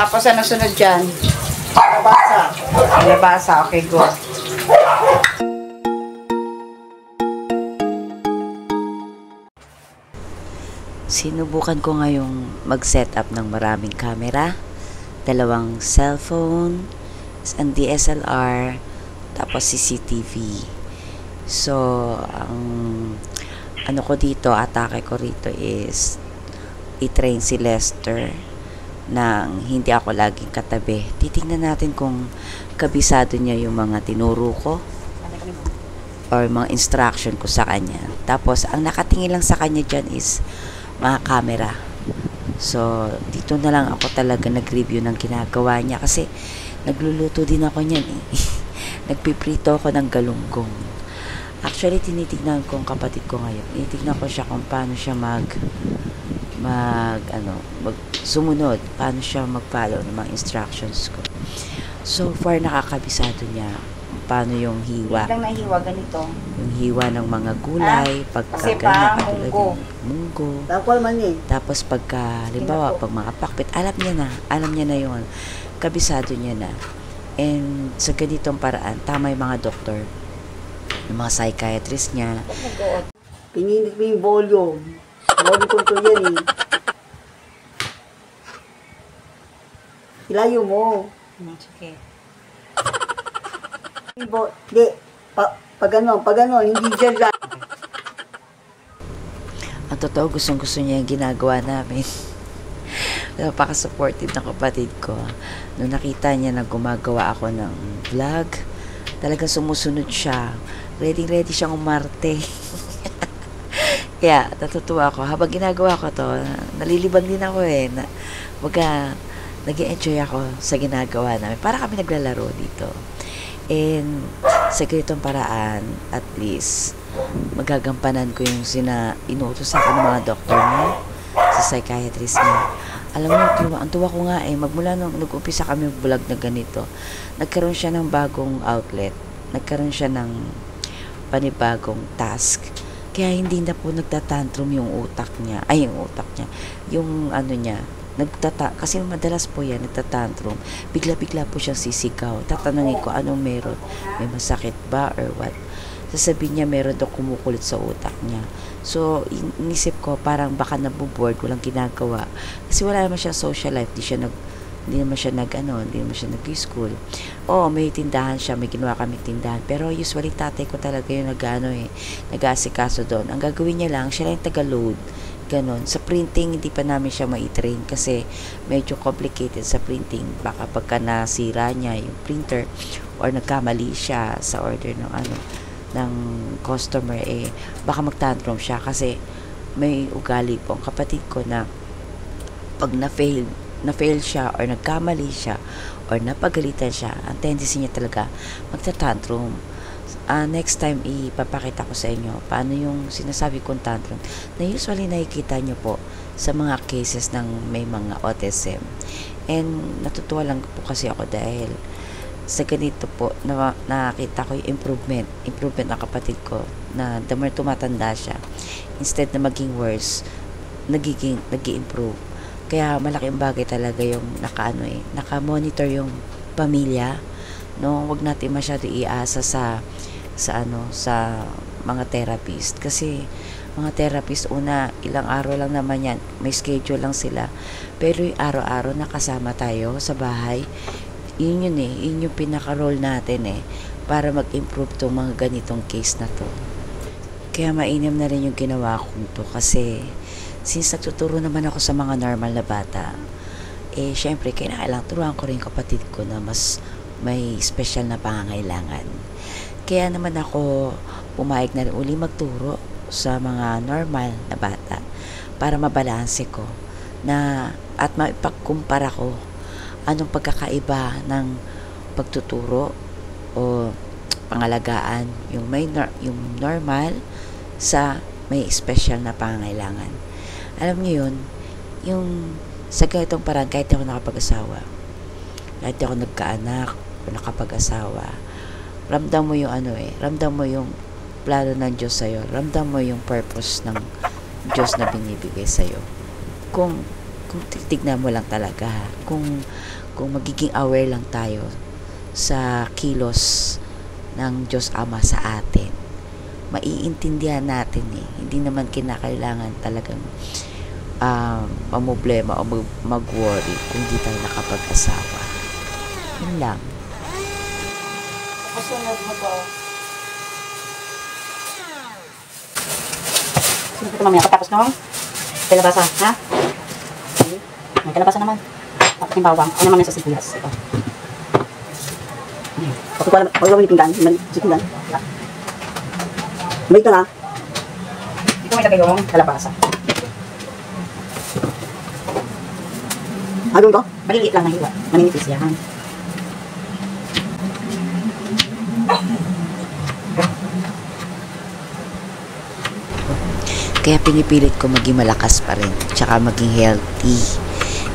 Tapos ano sunod dyan? Nabasa. Labasa. Okay, go. Sinubukan ko ngayong mag-set up ng maraming camera, dalawang cellphone, ang DSLR, tapos CCTV. So, ang ano ko dito, atake ko rito is i-train si Lester nang hindi ako laging katabi. Titingnan natin kung kabisado niya yung mga tinuro ko or mga instruction ko sa kanya. Tapos, ang nakatingin lang sa kanya dyan is mga camera. So, dito na lang ako talaga nag-review ng ginagawa niya kasi nagluluto din ako niyan eh. Nagpiprito ako ng galunggong. Actually, tinitignan ko ang kapatid ko ngayon. Tinitignan ko siya kung paano siya sumunod, paano siya mag-follow ng mga instructions ko. So far, nakakabisado niya paano yung hiwa. Lang nahiwa ganito. Yung hiwa ng mga gulay, kasi pagka munggo. Munggo. Dakwal man eh. Tapos pagka, halimbawa, pag mga pakpit, alam niya na yun. Kabisado niya na. And sa ganitong paraan, tama yung mga doktor, yung mga psychiatrist niya. Pininit mo yung volume. Volume control yan eh. Ilayo mo. Okay. Hindi. Pag ano, hindi dyan. Ang totoo, gustong-gusto niya yung ginagawa namin. Napaka-supportive ng kapatid ko. Nung nakita niya na gumagawa ako ng vlog, talagang sumusunod siya. Ready siyang umarte. Kaya, natutuwa ako. Habang ginagawa ko to, nalilibang din ako eh. Nag-enjoy ako sa ginagawa namin. Para kami naglalaro dito. And sa ganitong paraan, at least, magagampanan ko yung inuutos sa akin ng mga doktor niya, sa psychiatrist niya. Alam mo, ang tuwa ko nga eh, magmula nung nag-umpisa kami vlog na ganito, nagkaroon siya ng bagong outlet, nagkaroon siya ng panibagong task. Kaya hindi na po nagtatantrum yung utak niya, yung ano niya, kasi madalas po yan, nagtatantrum, bigla-bigla po siyang sisigaw. Tatanungin ko anong meron, may masakit ba or what. Sasabihin niya meron daw kumukulit sa utak niya. So, inisip ko parang baka nabuboard, walang ginagawa. Kasi wala naman siya social life, hindi naman siya nag-school. Oo, may tindahan siya, may ginawa kami tindahan. Pero usually tatay ko talaga yung nag-aasikaso doon. Ang gagawin niya lang, siya lang yung taga-load. Ganon. Sa printing, hindi pa namin siya ma-train kasi medyo complicated sa printing. Baka pagka nasira niya yung printer or nagkamali siya sa order ng customer, baka mag-tantrum siya kasi may ugali po ang kapatid ko na pag na-fail siya or nagkamali siya or napagalitan siya, ang tendency niya talaga magta-tantrum. Next time, ipapakita ko sa inyo paano yung sinasabi kong tantrum na usually nakikita nyo po sa mga cases ng may mga autism. And natutuwa lang po kasi ako dahil sa ganito po, nakita ko yung improvement ng kapatid ko na the more tumatanda siya, instead na maging worse, nag-i-improve. Kaya malaking bagay talaga yung naka-monitor yung pamilya, no? Wag natin masyado iasa sa mga therapist kasi mga therapist, ilang araw lang naman yan, may schedule lang sila, pero yung araw-araw nakasama tayo sa bahay, yun yung pinaka-role natin para mag-improve tong mga ganitong case na to. Kaya mainam na rin yung ginawa kong to kasi since nagtuturo naman ako sa mga normal na bata, syempre kailangan turuan ko rin kapatid ko na mas may special na pangangailangan. Kaya naman ako pumayag na rin uli magturo sa mga normal na bata para mabalanse ko at maipagkumpara ko anong pagkakaiba ng pagtuturo o pangalagaan yung normal sa may special na pangangailangan. Alam niyo yun, yung sa ganitong parang kahit ako nakapag-asawa, kahit ako nagkaanak o nakapag-asawa, ramdam mo yung ramdam mo yung plano ng Diyos sa'yo, ramdam mo yung purpose ng Diyos na binibigay sa'yo. Kung kung titignan mo lang talaga, kung magiging aware lang tayo sa kilos ng Diyos Ama sa atin, maiintindihan natin Hindi naman kinakailangan talagang mamblema o mag-worry kung di tayo nakapag-asawa. Yun lang. Kasunod mo to. Sunod ko mamaya pagkapos nung kalabasa, ha? Okay. May kalabasa naman. Tapos yung bawang. Ano naman yung sa sibuyas. Ito. Tapos ko alam, huwag yung pinggan. Pinggan. May ito na. Dito may lagay yung kalabasa. Ano ito? Maliliit lang na hiwa. Maninipis yan. Kaya pinipilit ko maging malakas pa rin, tsaka maging healthy.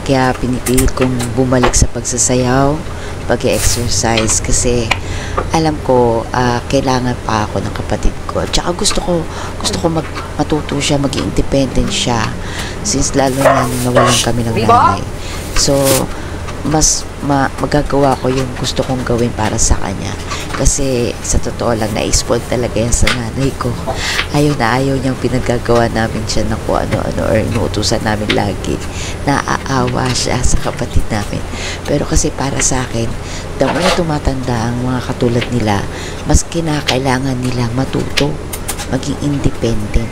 Kaya pinipilit kong bumalik sa pagsasayaw, pag-exercise, kasi alam ko kailangan pa ako ng kapatid ko. Tsaka gusto ko matuto siya, maging independent siya, since lalo na nawalan kami ng nanay. So, mas magagawa ko yung gusto kong gawin para sa kanya, kasi sa totoo lang na-spoil talaga yan sa nanay ko. Ayaw niyang pinagagawa namin siya ng kung ano-ano or inuutusan namin lagi. Naaawa siya sa kapatid namin, pero kasi para sa akin, damo na tumatanda ang mga katulad nila, mas kinakailangan nila matuto maging independent,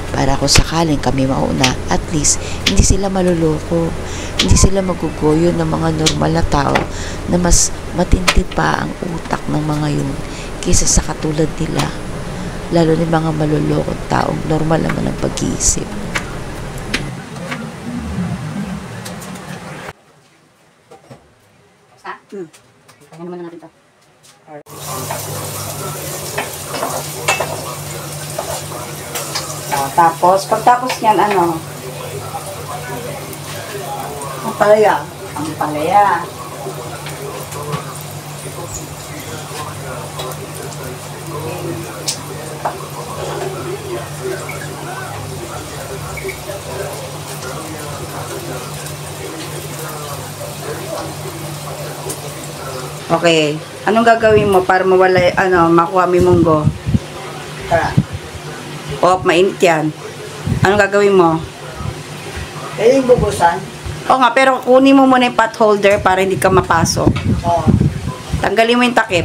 para kung sakaling kami mauna, at least hindi sila maluloko, hindi sila magugoyo ng mga normal na tao na mas matindi pa ang utak ng mga yun kaysa sa katulad nila, lalo na mga malulokong taong normal naman ang pag-iisip. Kaya naman natin ito. Tapos, pagtapos niyan, ang palaya. Ang palaya. Okay. Anong gagawin mo para mawala, makuha mo yung munggo? Tara. Mainit yan. Anong gagawin mo? Kaya yung bubusan? Oo nga, pero kunin mo muna yung pot holder para hindi ka mapasok. Oo. Tanggalin mo yung takip.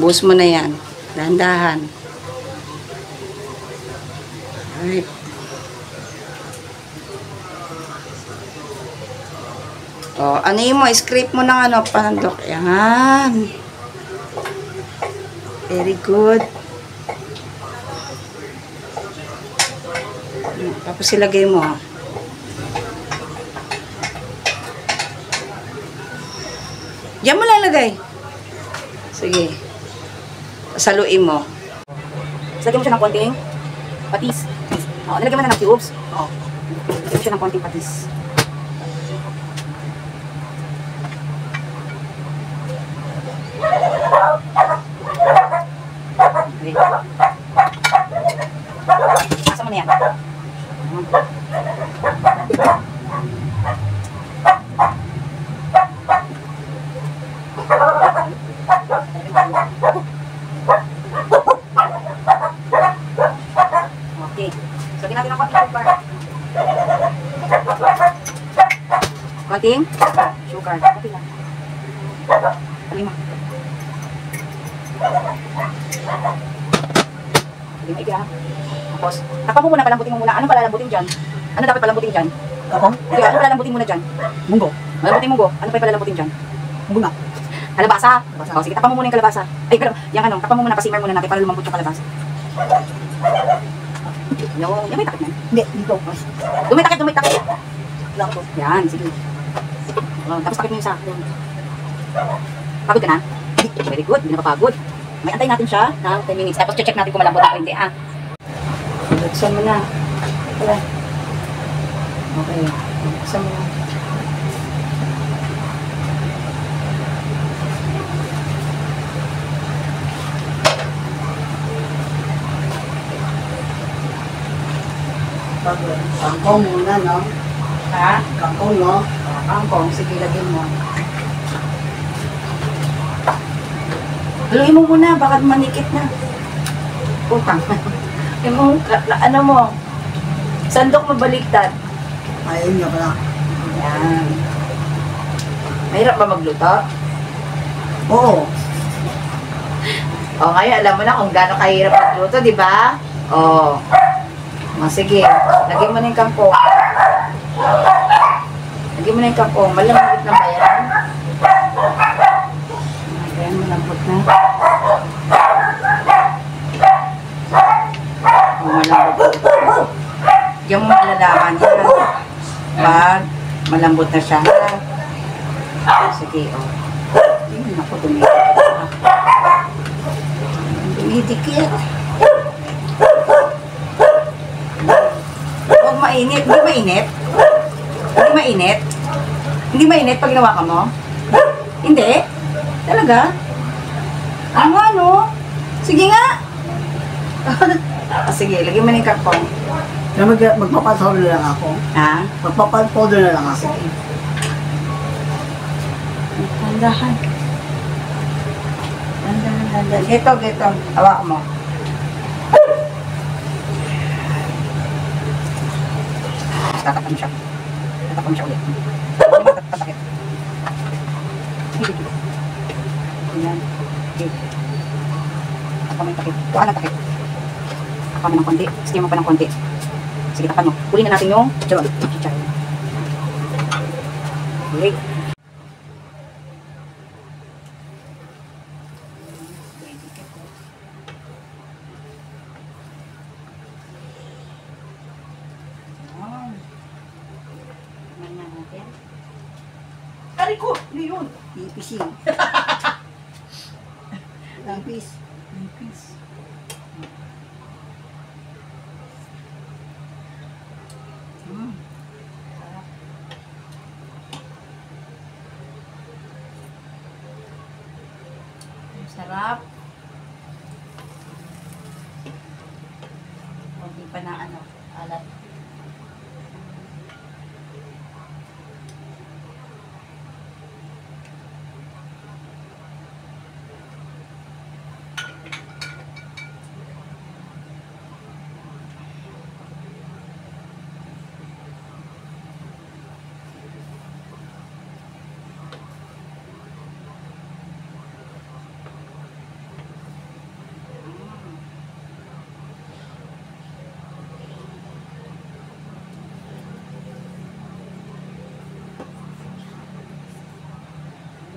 Buhos mo na yan. Dahan-dahan. Alright. Ano yun mo? Scrape mo ng pandok. Yan. Very good. Tapos ilagay mo. Diyan mo lalagay. Sige. Saluin mo. Lagyan mo siya ng konting patis. Nilagyan mo na ng cubes. Lagyan mo siya ng konting patis. Okay. Asa mo na yan. Okay. So, natin ang konting sugar. Konting sugar. Okay lang. Halima. Halima, iga. Tapos, takpan mo muna, palambutin mo muna. Anong palalambutin dyan? Ano dapat palambutin dyan? Ako? Iga, ano palalambutin muna dyan? Munggo. Palambutin munggo. Ano pa yung palalambutin dyan? Munggo na. Kalabasa. O, sige, takpan mo muna yung kalabasa. Ay, pero, yung takpan mo muna, pasimmer muna natin para lumambot yung kalabasa. Yung may takip na. Hindi, dito. Dumay takip. Lang ko. Yan, sige. Tapos takip mo yung isa. Pagod ka na? Very good, hindi na kapagod. May antay natin siya ng 10 minutes. Tapos check natin kung malambot ako hindi, ha? Buksan mo na. Okay. Buksan mo na. Kangkong muna, no? Ha? Kangkong, no? Kangkong, sige, lagyan mo. Haluin mo muna, baka manikit na. Utang. Yung ano mo, sandok mo baliktad. Ayun nyo pala. Yan. Mahirap ba magluto? Oo. O, ngayon, alam mo na kung gaano kahirap magluto, di ba? O. Sige, lagyan mo na yung kangkong. Lagyan mo na yung kangkong. Malambot na ba yan? Ayan, malambot na. O, malambot na. Diyan mo malalaman yan. Pag malambot na siya. Sige, o. Tingnan ako, dumidikit. Dumidikit. Huwag mainit. Hindi mainit? Hindi mainit? Hindi mainit pag ginawa ka mo? Hindi? Talaga? Ano? Sige nga. Sige, lagyan mo na yung kakong. Kaya magpapal-powder na lang ako. Ha? Magpapal-powder na lang ako. Tandahan. Tandahan. Geto. Hawak mo. Tatakam siya. Tatakam siya ulit. Tatakit. Ayan. Okay. Tatakam yung takit. Tuhan ang takit. Tatakam mo ng konti. Steam mo pa ng konti. Sige, tapan mo. Huli na natin yung chicharon. Okay. Ari ko! Ano yun? Ipis yun. Ipis. Ipis. Sarap. Sarap. Hindi pa na alat.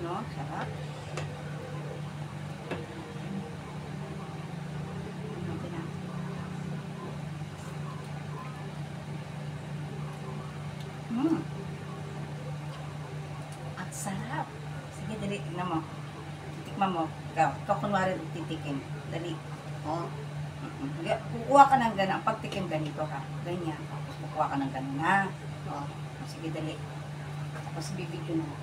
No, sarap. At sarap. Sige, dali, tignan mo. Tikman mo. Ikaw kunwari titikin. Dali. Oh. Kukuha ka ng ganang. Pagtikim ganito ha. Ganyan. Tapos kukuha ka ng ganun ha. Oh. Sige, dali. Tapos bibigyan mo.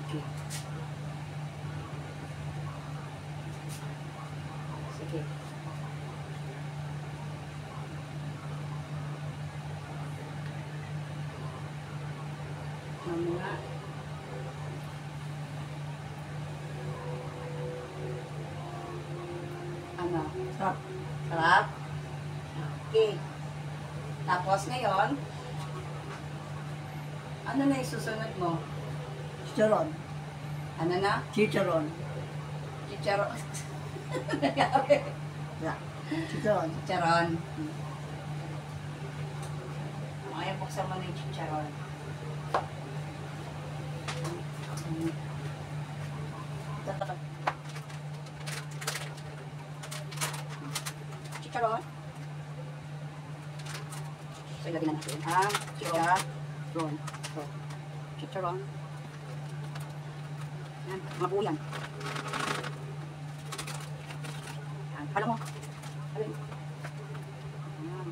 Okay. Sige. Mamaya. Ano? Sarap. Sarap? Okay. Tapos ngayon, ano na yung susunod mo? Chicharon. Ano na? Chicharon. Chicharon. Yeah. Chicharon. Chicharon. Ngayon, buksan mo na yung chicharon. Chicharon. So, ilagay na natin ang chicharon. So, chicharon. Yan, mga buo yan. Yan, hala mo. Halin. Yan.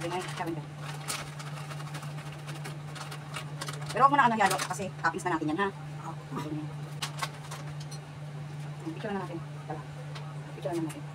ganyan. Kevin. Pero huwag mo na ano yalo kasi toppings na natin yan ha. Picture na natin. Picture na natin.